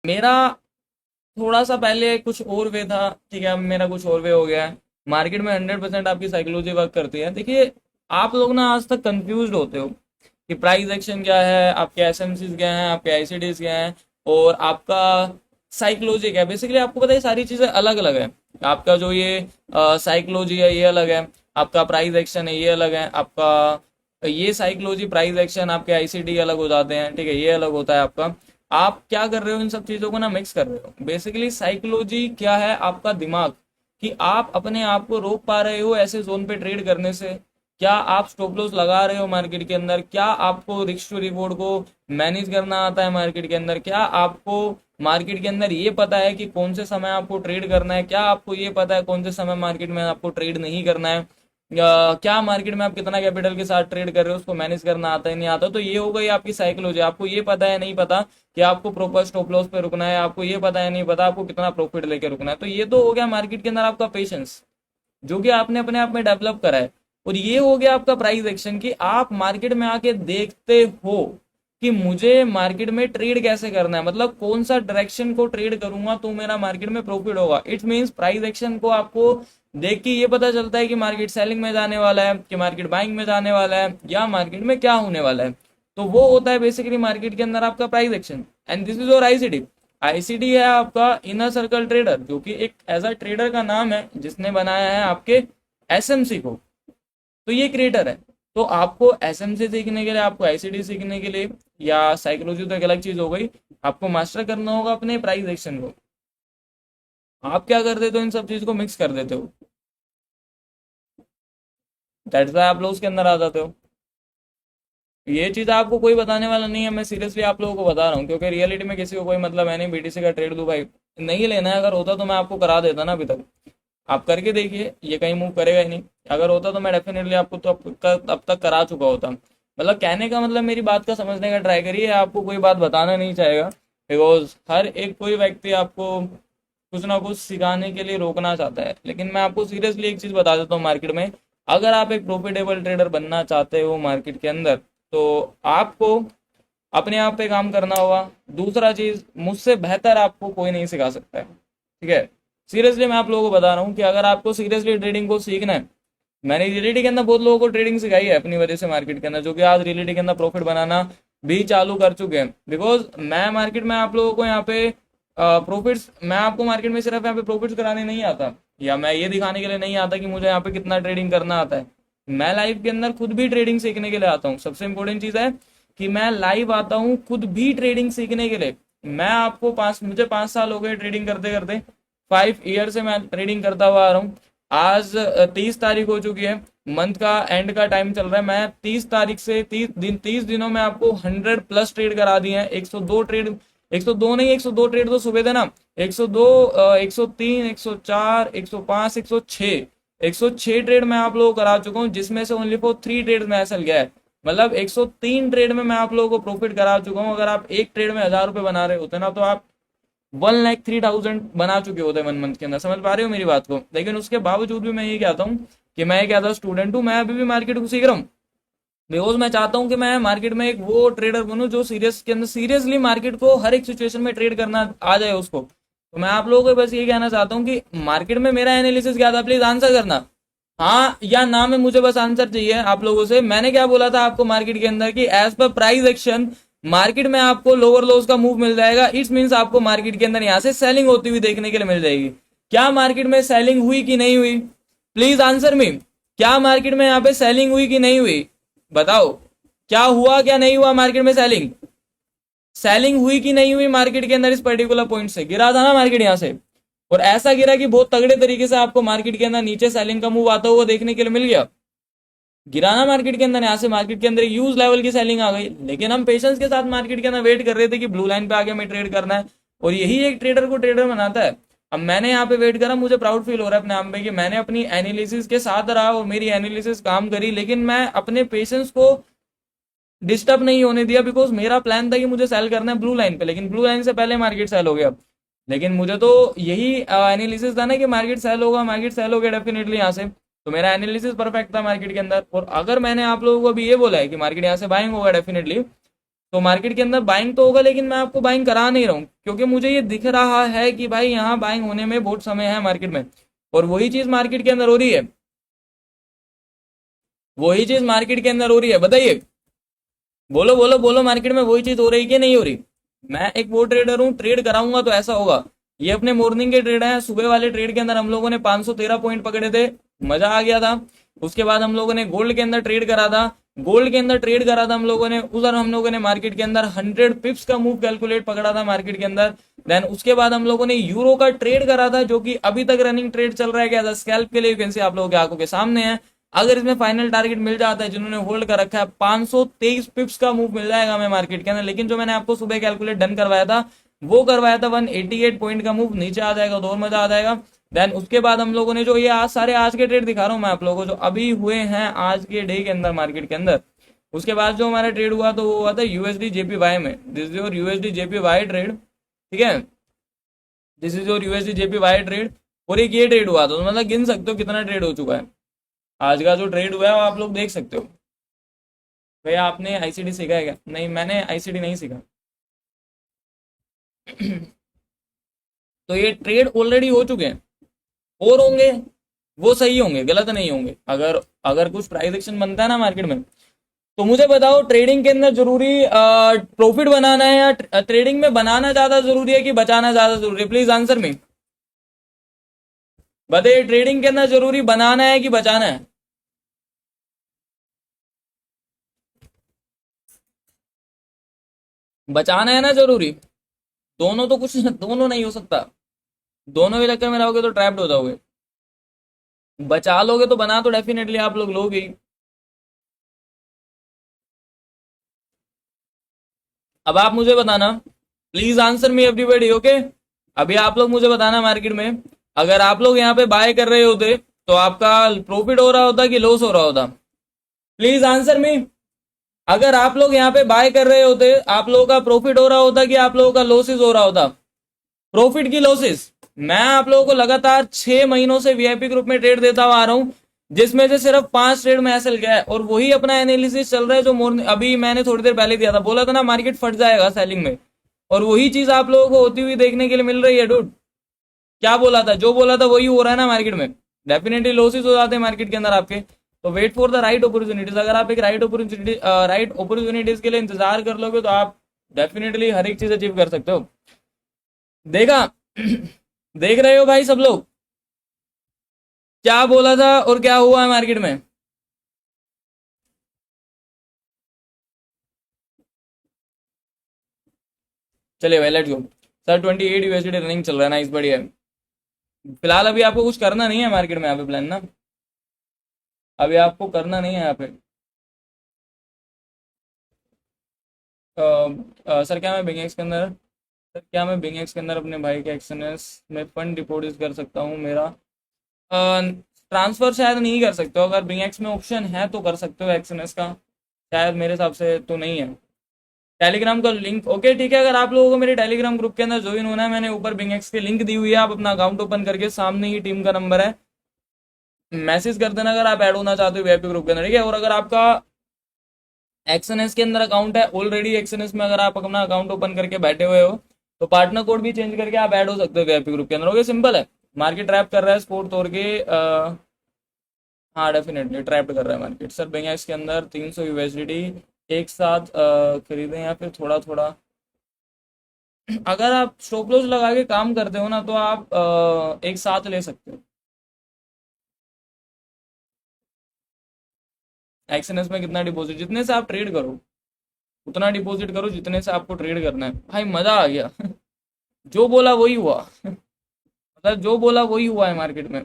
मेरा थोड़ा सा पहले कुछ और वे था, ठीक है, अब मेरा कुछ और वे हो गया है। मार्केट में 100% आपकी साइकोलॉजी वर्क करती है। देखिए, आप लोग ना आज तक कंफ्यूज होते हो कि प्राइस एक्शन क्या है, आपके एसएमसीज क्या हैं, आपके आईसीडीज क्या हैं, और आपका साइकोलॉजी क्या है। बेसिकली आपको पता है सारी चीज़ें अलग अलग है। आपका जो ये साइकोलॉजी है ये अलग है, आपका प्राइस एक्शन है ये अलग है, आपका ये साइकोलॉजी प्राइस एक्शन आपके आईसीडी अलग हो जाते हैं, ठीक है, ये अलग होता है आपका। आप क्या कर रहे हो, इन सब चीज़ों को ना मिक्स कर रहे हो। बेसिकली साइकोलॉजी क्या है, आपका दिमाग, कि आप अपने आप को रोक पा रहे हो ऐसे जोन पे ट्रेड करने से। क्या आप स्टॉप लॉस लगा रहे हो मार्केट के अंदर, क्या आपको रिस्क टू रिवॉर्ड को मैनेज करना आता है मार्केट के अंदर, क्या आपको मार्केट के अंदर ये पता है कि कौन से समय आपको ट्रेड करना है, क्या आपको ये पता है कौन से समय मार्केट में आपको ट्रेड नहीं करना है, क्या मार्केट में आप कितना कैपिटल के साथ ट्रेड कर रहे हो उसको मैनेज करना आता है नहीं आता। तो ये हो गई आपकी साइकोलॉजी। आपको ये पता है नहीं पता कि आपको प्रॉपर स्टॉप लॉस पे रुकना है, आपको ये पता है नहीं पता आपको कितना प्रॉफिट लेके रुकना है। तो ये तो हो गया मार्केट के अंदर आपका पेशेंस, जो कि आपने अपने आप में डेवलप करा है। और ये हो गया आपका प्राइस एक्शन, कि आप मार्केट में आके देखते हो कि मुझे मार्केट में ट्रेड कैसे करना है, मतलब कौन सा डायरेक्शन को ट्रेड करूंगा तो मेरा मार्केट में प्रॉफिट होगा। इट मीन्स प्राइस एक्शन को आपको देख के ये पता चलता है कि मार्केट सेलिंग में जाने वाला है, कि मार्केट बाइंग में जाने वाला है, या मार्केट में क्या होने वाला है। तो वो होता है बेसिकली मार्केट के अंदर आपका price action. And this is your ICD. ICD है आपका इनर सर्कल ट्रेडर, जो कि एक एज अ ट्रेडर का नाम है जिसने बनाया है आपके एसएमसी को। तो ये क्रिएटर है। तो आपको एसएमसी सीखने के लिए, आपको आईसीडी सीखने के लिए, या साइकोलॉजी तो एक अलग चीज हो गई, आपको मास्टर करना होगा अपने प्राइस एक्शन को। आप क्या कर देते हो, इन सब चीज को मिक्स कर देते हो। दैट्स व्हाई आप लोग उसके अंदर आ जाते हो। ये चीज आपको कोई बताने वाला नहीं है, मैं सीरियसली आप लोगों को बता रहा हूँ, क्योंकि रियलिटी में किसी को कोई मतलब है नहीं बीटीसी का ट्रेड दूं भाई। नहीं लेना है, अगर होता तो मैं आपको करा देता ना अभी तक। आप करके देखिए, ये कहीं मूव करेगा ही नहीं। अगर होता तो मैं डेफिनेटली आपको तो अब तक करा चुका होता। मतलब कहने का मतलब, मेरी बात का समझने का ट्राई करिए। आपको कोई बात बताना नहीं चाहेगा, बिकॉज हर एक कोई व्यक्ति आपको कुछ ना कुछ सिखाने के लिए रोकना चाहता है। लेकिन मैं आपको सीरियसली एक चीज बता देता हूँ मार्केट में, अगर आप एक प्रॉफिटेबल ट्रेडर बनना चाहते हो मार्केट के अंदर, तो आपको अपने आप पे काम करना होगा। दूसरा चीज, मुझसे बेहतर आपको कोई नहीं सिखा सकता है, ठीक है। सीरियसली मैं आप लोगों को बता रहा हूँ कि अगर आपको सीरियसली ट्रेडिंग को सीखना है, मैंने रियलिटी के अंदर बहुत लोगों को ट्रेडिंग सिखाई है अपनी वजह से मार्केट के अंदर, जो कि आज रियलिटी के अंदर प्रॉफिट बनाना भी चालू कर चुके हैं। बिकॉज मैं मार्केट में आप लोगों को यहाँ पे प्रॉफिट्स, मैं आपको मार्केट में सिर्फ यहाँ पे प्रॉफिट्स कराने नहीं आता, या मैं ये दिखाने के लिए नहीं आता कि मुझे यहाँ पे कितना ट्रेडिंग करना आता है। मैं लाइफ के अंदर खुद भी ट्रेडिंग सीखने के लिए आता हूँ। सबसे इंपॉर्टेंट चीज है कि मैं लाइव आता हूँ खुद भी ट्रेडिंग सीखने के लिए। मैं आपको मुझे 5 साल हो गए ट्रेडिंग करते करते। 5 ईयर से मैं ट्रेडिंग करता हुआ आ रहा हूँ। आज 30 तारीख हो चुकी है, मंथ का एंड का टाइम चल रहा है। मैं 30 तारीख से 30 दिनों में आपको 100+ ट्रेड करा दिए हैं। 102 ट्रेड, 102 नहीं, 102 ट्रेड तो सुबह थे ना। 102, 103, 104, 105, 106, 106 ट्रेड मैं आप लोगों को करा चुका हूँ, जिसमें से ओनली फॉर 3 ट्रेड में ऐसा गया है। मतलब 103 ट्रेड में मैं आप लोगों को प्रॉफिट करा चुका हूँ। अगर आप एक ट्रेड में 1000 रुपए बना रहे होते ना, तो आप 1,03,000 बना चुके होते 1 मंथ के अंदर। समझ पा रहे हो मेरी बात को। लेकिन उसके बावजूद भी मैं ये कहता हूँ कि मैं एक ऐसा स्टूडेंट हूँ, मैं अभी भी मार्केट को सीख रहा हूँ। बिकॉज मैं चाहता हूँ कि मैं मार्केट में एक वो ट्रेडर बनूं जो सीरियस के अंदर सीरियसली मार्केट को हर एक सिचुएशन में ट्रेड करना आ जाए उसको। तो मैं आप लोगों को बस ये कहना चाहता हूँ कि मार्केट में मेरा एनालिसिस क्या था, प्लीज आंसर करना, हाँ या ना में। मुझे बस आंसर चाहिए आप लोगों से। मैंने क्या बोला था आपको मार्केट के अंदर, कि as per price action market में आपको लोअर लोज का मूव मिल जाएगा। इट्स मीन्स आपको मार्केट के अंदर यहाँ से सेलिंग होती हुई देखने के लिए मिल जाएगी। क्या मार्केट में सेलिंग हुई कि नहीं हुई, प्लीज आंसर मी। क्या मार्केट में यहाँ पे सेलिंग हुई कि नहीं हुई, बताओ। क्या हुआ क्या नहीं हुआ मार्केट में सेलिंग, सेलिंग हुई कि नहीं हुई मार्केट के अंदर। इस पर्टिकुलर पॉइंट से गिरा था ना मार्केट यहाँ से, और ऐसा गिरा कि बहुत तगड़े तरीके से आपको मार्केट के अंदर नीचे सेलिंग का मूव आता हुआ देखने के लिए मिल गया। गिराना मार्केट के अंदर, यहाँ से मार्केट के अंदर यूज लेवल की सेलिंग आ गई। लेकिन हम पेशेंस के साथ मार्केट के अंदर वेट कर रहे थे कि ब्लू लाइन पे आगे हमें ट्रेड करना है, और यही एक ट्रेडर को ट्रेडर बनाता है। अब मैंने यहाँ पे वेट करा, मुझे प्राउड फील हो रहा है अपने आप पे कि मैंने अपनी एनालिसिस के साथ रहा और मेरी एनालिसिस काम करी। लेकिन मैं अपने पेशेंस को डिस्टर्ब नहीं होने दिया, बिकॉज मेरा प्लान था कि मुझे सेल करना है ब्लू लाइन पे, लेकिन ब्लू लाइन से पहले मार्केट सेल हो गया। लेकिन मुझे तो यही एनालिसिस था ना कि मार्केट सेल होगा, मार्केट सेल हो गया डेफिनेटली यहाँ से। तो मेरा एनालिसिस परफेक्ट था मार्केट के अंदर। और अगर मैंने आप लोगों को अभी ये बोला है कि मार्केट यहाँ से बाइंग होगा डेफिनेटली, तो मार्केट के अंदर बाइंग तो होगा, लेकिन मैं आपको बाइंग करा नहीं रहा हूँ, क्योंकि मुझे ये दिख रहा है कि भाई यहाँ बाइंग होने में बहुत समय है मार्केट में, और वही चीज मार्केट के अंदर हो रही है, वही चीज मार्केट के अंदर हो रही है। बताइए, बोलो बोलो बोलो, मार्केट में वही चीज हो रही कि नहीं हो रही? मैं एक वो ट्रेडर हूँ, ट्रेड कराऊंगा तो ऐसा होगा। ये अपने मॉर्निंग के ट्रेड हैं, सुबह वाले ट्रेड के अंदर हम लोगों ने 513 पॉइंट पकड़े थे, मजा आ गया था। उसके बाद हम लोगों ने गोल्ड के अंदर ट्रेड करा था, गोल्ड के अंदर ट्रेड करा था हम लोगों ने, उधर हम लोगों ने मार्केट के अंदर 100 पिप्स का मूव कैलकुलेट पकड़ा था मार्केट के अंदर। देन उसके बाद हम लोगों ने यूरो का ट्रेड करा था, जो कि अभी तक रनिंग ट्रेड चल रहा है, क्या था स्कैल्प के लिए, वैकेंसी आप लोगों की आंखों के सामने है। अगर इसमें फाइनल टारगेट मिल जाता है, जिन्होंने होल्ड कर रखा है, 523 पिप्स का मूव मिल जाएगा हमें मार्केट के अंदर। लेकिन जो मैंने आपको सुबह कैलकुलेट डन करवाया था, वो करवाया था 188 पॉइंट का मूव, नीचे आ जाएगा तो और मजा आ जाएगा। देन उसके बाद हम लोगों ने जो ये आज सारे आज के ट्रेड दिखा रहा हूँ मैं आप लोगों को, जो अभी हुए हैं आज के डे के अंदर मार्केट के अंदर, उसके बाद जो हमारा ट्रेड हुआ तो वो हुआ था यूएसडी जेपीवाई में। This is your USD JPY trade, ठीक है, this is your USD JPY trade. और एक ये ट्रेड हुआ था, तो मतलब गिन सकते हो कितना ट्रेड हो चुका है। आज का जो ट्रेड हुआ है वो आप लोग देख सकते हो। भैया आपने आईसीडी सीखा है क्या? नहीं, मैंने आईसीडी नहीं सीखा। तो ये ट्रेड ऑलरेडी हो चुके हैं, और होंगे, वो सही होंगे, गलत नहीं होंगे। अगर अगर कुछ प्राइस एक्शन बनता है ना मार्केट में, तो मुझे बताओ ट्रेडिंग के अंदर जरूरी प्रॉफिट बनाना है, या ट्रेडिंग में बनाना ज्यादा जरूरी है कि बचाना ज्यादा जरूरी है? प्लीज आंसर मी, बताइए, ट्रेडिंग के अंदर जरूरी बनाना है कि बचाना है? बचाना है ना जरूरी। दोनों तो कुछ दोनों नहीं हो सकता, दोनों के चक्कर में रहोगे तो ट्रैप्ड हो जाओगे। बचा लोगे तो बना तो डेफिनेटली आप लोग लोगे ही। अब आप मुझे बताना, please answer me everybody, okay. अभी आप लोग मुझे बताना मार्केट में, अगर आप लोग यहाँ पे बाय कर रहे होते तो आपका प्रॉफिट हो रहा होता कि लॉस हो रहा होता? Please answer me. अगर आप लोग यहाँ पे बाय कर रहे होते, आप लोगों का प्रॉफिट हो रहा होता कि आप लोगों का लॉसेस हो रहा होता? प्रॉफिट की लॉसेस? मैं आप लोगों को लगातार 6 महीनों से वीआईपी ग्रुप में ट्रेड देता हुआ आ रहा हूं, जिसमें से सिर्फ 5 ट्रेड में एसएल गया है, और वही अपना एनालिसिस चल रहा है जो अभी मैंने थोड़ी देर पहले दिया था, बोला था ना मार्केट फट जाएगा सेलिंग में, और वही चीज आप लोगों को होती हुई देखने के लिए मिल रही है डूड। क्या बोला था? जो बोला था वही हो रहा है ना मार्केट में। डेफिनेटली लॉसेस हो जाते हैं मार्केट के अंदर आपके, तो wait for the right opportunities. अगर आप एक राइट अपॉर्चुनिटीज के लिए इंतजार कर लोगे तो आप डेफिनेटली हर एक चीज अचीव कर सकते हो। देखा? देख रहे हो भाई सब लोग, क्या बोला था और क्या हुआ है मार्केट में? चलिए भाई let's go. Sir 28 USD running चल रहा है ना, इस बढ़िया है। फिलहाल अभी आपको कुछ करना नहीं है मार्केट में, यहाँ पे प्लान ना, अभी आपको करना नहीं है यहाँ पे। सर क्या मैं बिंगेक्स के अंदर, सर क्या मैं बिंगेक्स के अंदर अपने भाई के एक्सएनएस में फंड डिपॉजिट कर सकता हूँ? मेरा ट्रांसफर शायद नहीं कर सकते हो, अगर बिंगेक्स में ऑप्शन है तो कर सकते हो एक्सएनएस का, शायद मेरे हिसाब से तो नहीं है। टेलीग्राम का लिंक, ओके ठीक है, अगर आप लोगों को मेरे टेलीग्राम ग्रुप के अंदर ज्वाइन होना है, मैंने ऊपर बिंगेक्स की लिंक दी हुई है, आप अपना अकाउंट ओपन करके सामने ही टीम का नंबर है, मैसेज कर देना अगर आप ऐड होना चाहते हो वीआईपी ग्रुप के अंदर, ठीक है। और अगर आपका एक्सएनएस के अंदर अकाउंट है ऑलरेडी, एक्सएनएस में अगर आप अपना अकाउंट ओपन करके बैठे हुए हो, तो पार्टनर कोड भी चेंज करके आप ऐड हो सकते हो वीआईपी ग्रुप के अंदर, ओके सिंपल है। मार्केट ट्रैप कर रहा है स्पोर्ट तोड़ के, हाँ डेफिनेटली ट्रैप कर रहा है मार्केट। सर बिंगेक्स के अंदर 300 यूएसडीटी एक साथ खरीदें या फिर थोड़ा थोड़ा? अगर आप स्टॉप लॉस लगा के काम करते हो ना, तो आप एक साथ ले सकते हो। एक्सएनएस में कितना डिपॉजिट? जितने से आप ट्रेड करो उतना डिपॉजिट करो, जितने से आपको ट्रेड करना है। भाई मजा आ गया। जो बोला वही हुआ। मतलब जो बोला वही हुआ है मार्केट में।